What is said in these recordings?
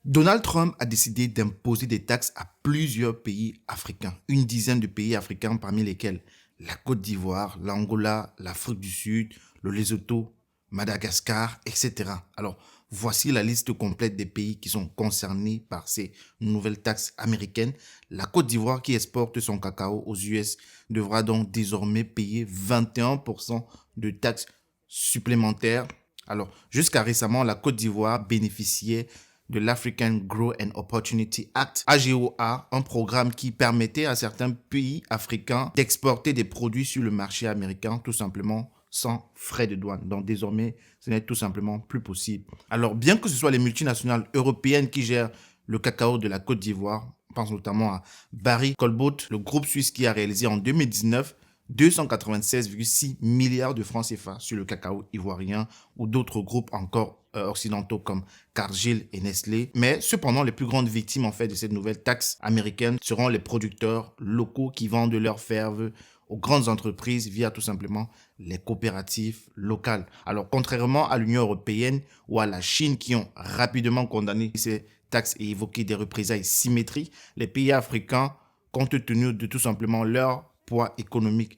Donald Trump a décidé d'imposer des taxes à plusieurs pays africains, une dizaine de pays africains parmi lesquels la Côte d'Ivoire, l'Angola, l'Afrique du Sud, le Lesotho, Madagascar, etc. Alors, voici la liste complète des pays qui sont concernés par ces nouvelles taxes américaines. La Côte d'Ivoire, qui exporte son cacao aux US, devra donc désormais payer 21% de taxes supplémentaires. Alors, jusqu'à récemment, la Côte d'Ivoire bénéficiait de l'African Growth and Opportunity Act, AGOA, un programme qui permettait à certains pays africains d'exporter des produits sur le marché américain tout simplement sans frais de douane. Donc désormais, ce n'est tout simplement plus possible. Alors bien que ce soit les multinationales européennes qui gèrent le cacao de la Côte d'Ivoire, on pense notamment à Barry Colboat, le groupe suisse qui a réalisé en 2019 296,6 milliards de francs CFA sur le cacao ivoirien ou d'autres groupes encore occidentaux comme Cargill et Nestlé. Mais cependant, les plus grandes victimes en fait de cette nouvelle taxe américaine seront les producteurs locaux qui vendent leurs fèves aux grandes entreprises via tout simplement les coopératives locales. Alors, contrairement à l'Union européenne ou à la Chine qui ont rapidement condamné ces taxes et évoqué des représailles symétriques, les pays africains, compte tenu de tout simplement leur poids économique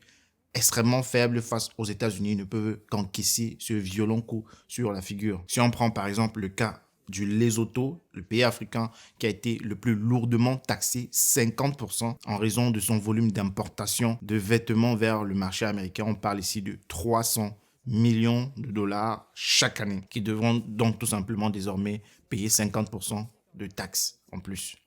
extrêmement faible face aux États-Unis, ne peuvent qu'encaisser ce violent coup sur la figure. Si on prend par exemple le cas du Lesotho, le pays africain qui a été le plus lourdement taxé, 50% en raison de son volume d'importation de vêtements vers le marché américain. On parle ici de 300 millions de dollars chaque année qui devront donc tout simplement désormais payer 50% de taxes en plus.